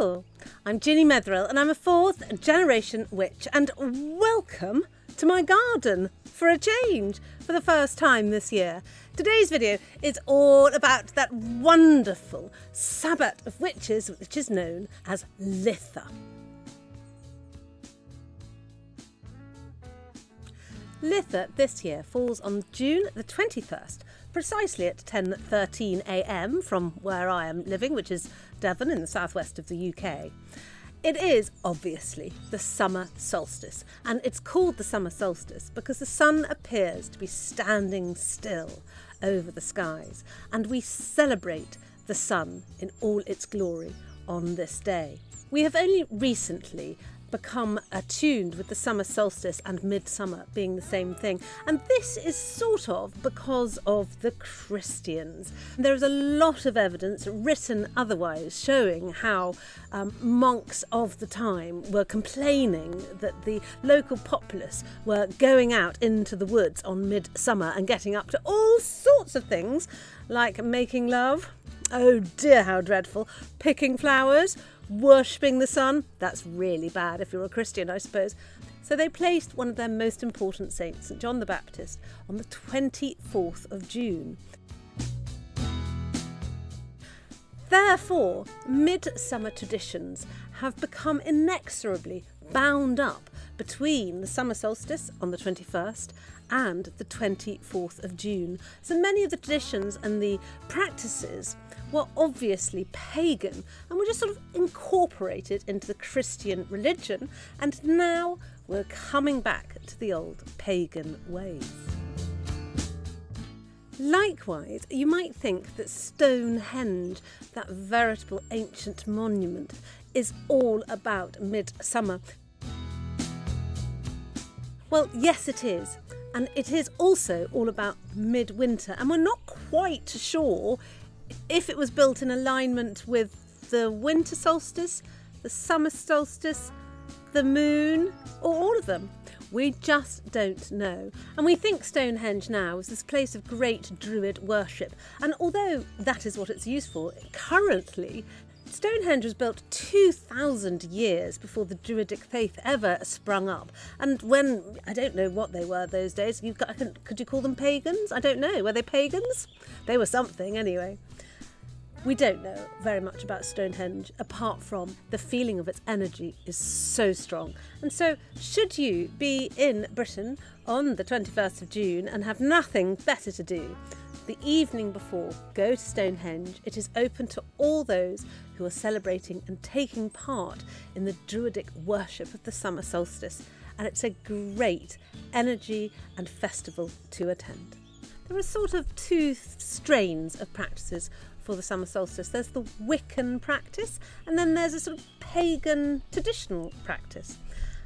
Hello, I'm Ginnymetheral and I'm a 4th generation witch, and welcome to my garden for a change for the first time this year. Today's video is all about that wonderful Sabbat of witches which is known as Litha. Litha this year falls on June the 21st, precisely at 10:13 a.m. from where I am living, which is Devon in the southwest of the UK. It is obviously the summer solstice, and it's called the summer solstice because the sun appears to be standing still over the skies, and we celebrate the sun in all its glory on this day. We have only recently become attuned with the summer solstice and midsummer being the same thing, and this is sort of because of the Christians. There is a lot of evidence, written otherwise, showing how monks of the time were complaining that the local populace were going out into the woods on midsummer and getting up to all sorts of things like making love, oh dear how dreadful, picking flowers, worshipping the sun. That's really bad if you're a Christian, I suppose. So they placed one of their most important saints, St. John the Baptist, on the 24th of June. Therefore, midsummer traditions have become inexorably bound up between the summer solstice on the 21st and the 24th of June. So many of the traditions and the practices were obviously pagan and were just sort of incorporated into the Christian religion, and now we're coming back to the old pagan ways. Likewise, you might think that Stonehenge, that veritable ancient monument, is all about midsummer. Well, yes it is, and it is also all about midwinter, and we're not quite sure if it was built in alignment with the winter solstice, the summer solstice, the moon, or all of them. We just don't know. And we think Stonehenge now is this place of great Druid worship. And although that is what it's used for, currently Stonehenge was built 2,000 years before the Druidic faith ever sprung up. And when, I don't know what they were those days, could you call them pagans? I don't know. Were they pagans? They were something anyway. We don't know very much about Stonehenge, apart from the feeling of its energy is so strong. And so, should you be in Britain on the 21st of June and have nothing better to do, the evening before, go to Stonehenge. It is open to all those who are celebrating and taking part in the Druidic worship of the summer solstice, and it's a great energy and festival to attend. There are sort of two strains of practices for the summer solstice. There's the Wiccan practice, and then there's a sort of pagan traditional practice.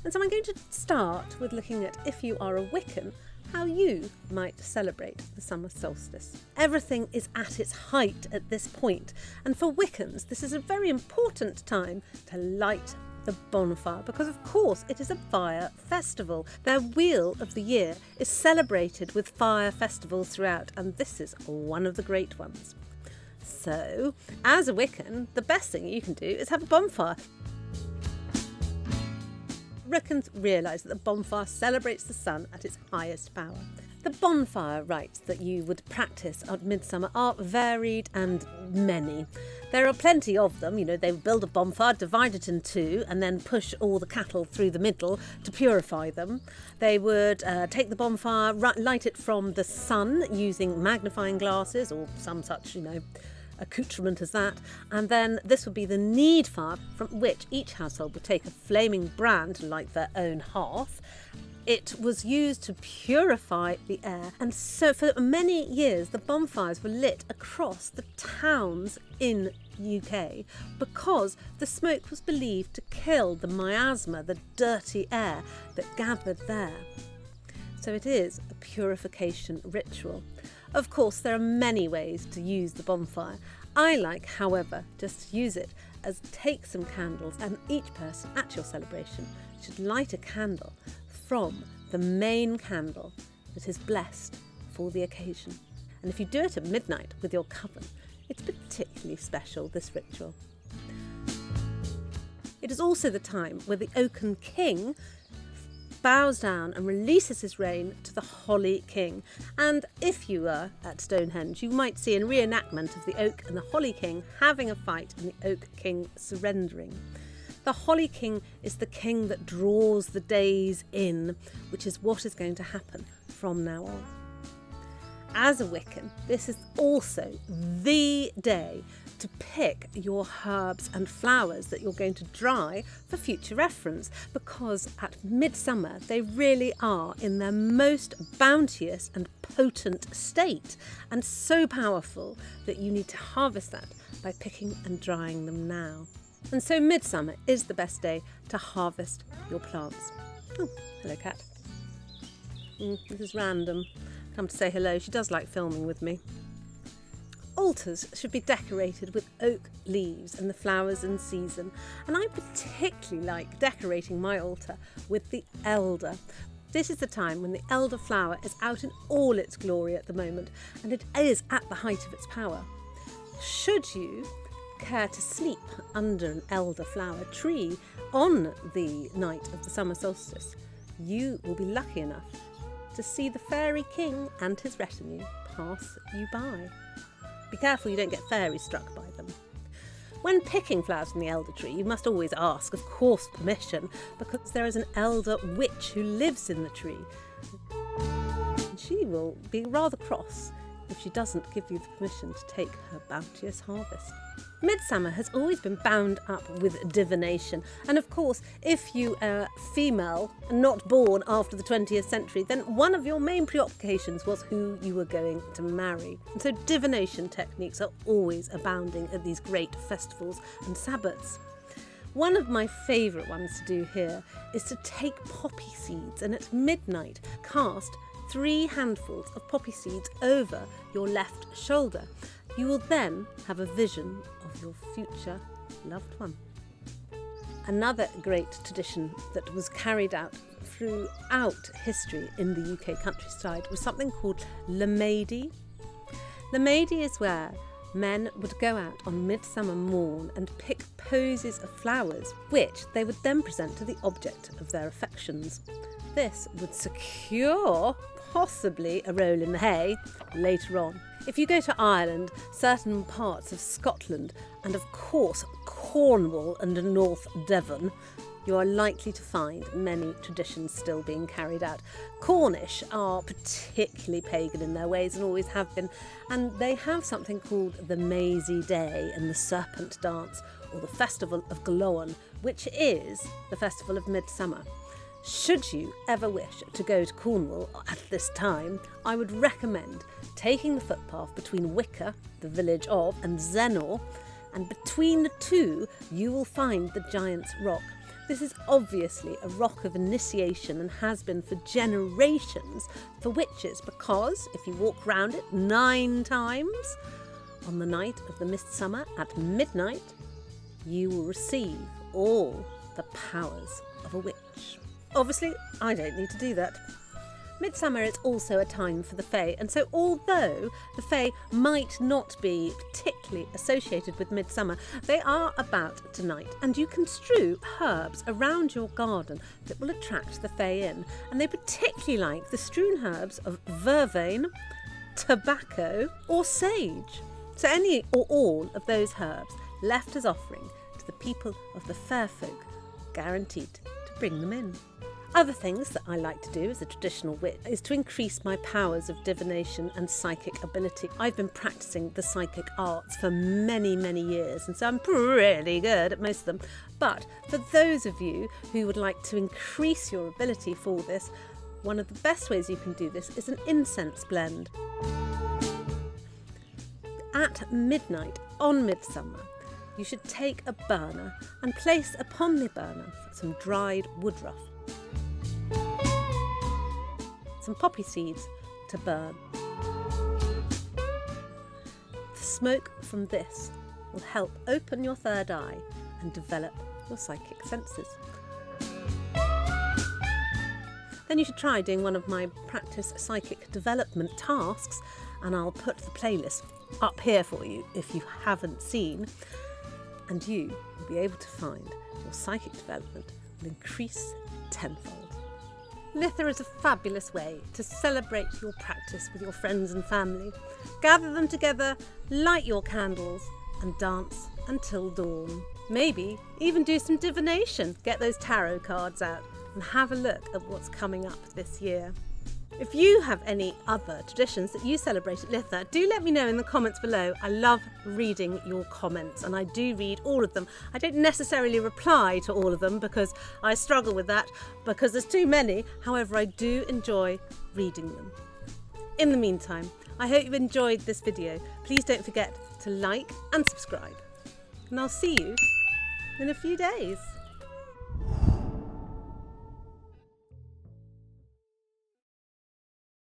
And so I'm going to start with looking at, if you are a Wiccan, how you might celebrate the summer solstice. Everything is at its height at this point, and for Wiccans this is a very important time to light the bonfire, because of course it is a fire festival. Their wheel of the year is celebrated with fire festivals throughout, and this is one of the great ones. So, as a Wiccan, the best thing you can do is have a bonfire. Wiccans realise that the bonfire celebrates the sun at its highest power. The bonfire rites that you would practice at midsummer are varied and many. There are plenty of them. They would build a bonfire, divide it in two, and then push all the cattle through the middle to purify them. They would take the bonfire, light it from the sun using magnifying glasses or some such, accoutrement as that, and then this would be the need fire, from which each household would take a flaming brand to light their own hearth. It was used to purify the air, and so for many years the bonfires were lit across the towns in UK because the smoke was believed to kill the miasma, the dirty air that gathered there. So it is a purification ritual. Of course, there are many ways to use the bonfire. I like, however, just to use it as take some candles, and each person at your celebration should light a candle from the main candle that is blessed for the occasion. And if you do it at midnight with your coven, it's particularly special, this ritual. It is also the time where the Oaken King bows down and releases his reign to the Holly King. And if you were at Stonehenge, you might see a reenactment of the Oak and the Holly King having a fight and the Oak King surrendering. The Holly King is the king that draws the days in, which is what is going to happen from now on. As a Wiccan, this is also the day to pick your herbs and flowers that you're going to dry for future reference, because at midsummer they really are in their most bounteous and potent state, and so powerful that you need to harvest that by picking and drying them now. And so midsummer is the best day to harvest your plants. Oh, hello cat. This is random. Come to say hello. She does like filming with me. Altars should be decorated with oak leaves and the flowers in season, and I particularly like decorating my altar with the elder. This is the time when the elder flower is out in all its glory at the moment, and it is at the height of its power. Should you care to sleep under an elderflower tree on the night of the summer solstice, you will be lucky enough to see the fairy king and his retinue pass you by. Be careful you don't get fairy struck by them. When picking flowers from the elder tree, you must always ask, of course, permission, because there is an elder witch who lives in the tree. And she will be rather cross if she doesn't give you the permission to take her bounteous harvest. Midsummer has always been bound up with divination, and of course, if you are female and not born after the 20th century, then one of your main preoccupations was who you were going to marry. And so divination techniques are always abounding at these great festivals and Sabbats. One of my favourite ones to do here is to take poppy seeds and at midnight cast 3 handfuls of poppy seeds over your left shoulder. You will then have a vision of your future loved one. Another great tradition that was carried out throughout history in the UK countryside was something called Maidy. Maidy is where men would go out on midsummer morn and pick posies of flowers, which they would then present to the object of their affections. This would secure possibly a roll in the hay later on. If you go to Ireland, certain parts of Scotland, and of course Cornwall and North Devon, you are likely to find many traditions still being carried out. Cornish are particularly pagan in their ways and always have been, and they have something called the Maizy Day and the Serpent Dance, or the Festival of Glowan, which is the festival of midsummer. Should you ever wish to go to Cornwall at this time, I would recommend taking the footpath between Wicker, the village of, and Zennor, and between the two you will find the Giant's Rock. This is obviously a rock of initiation and has been for generations for witches, because if you walk round it 9 times on the night of the midsummer at midnight, you will receive all the powers of a witch. Obviously, I don't need to do that. Midsummer is also a time for the Fae, and so although the Fae might not be particularly associated with midsummer, they are about tonight, and you can strew herbs around your garden that will attract the Fae in, and they particularly like the strewn herbs of vervain, tobacco or sage. So any or all of those herbs left as offering to the people of the fair folk, guaranteed to bring them in. Other things that I like to do as a traditional witch is to increase my powers of divination and psychic ability. I've been practicing the psychic arts for many, many years, and so I'm pretty good at most of them. But for those of you who would like to increase your ability for this, one of the best ways you can do this is an incense blend. At midnight on midsummer, you should take a burner and place upon the burner some dried woodruff, some poppy seeds to burn. The smoke from this will help open your third eye and develop your psychic senses. Then you should try doing one of my practice psychic development tasks, and I'll put the playlist up here for you if you haven't seen. and you will be able to find your psychic development will increase tenfold. Litha is a fabulous way to celebrate your practice with your friends and family. Gather them together, light your candles and dance until dawn. Maybe even do some divination, get those tarot cards out and have a look at what's coming up this year. If you have any other traditions that you celebrate at Litha, do let me know in the comments below. I love reading your comments and I do read all of them. I don't necessarily reply to all of them because I struggle with that because there's too many. However, I do enjoy reading them. In the meantime, I hope you enjoyed this video. Please don't forget to like and subscribe. And I'll see you in a few days.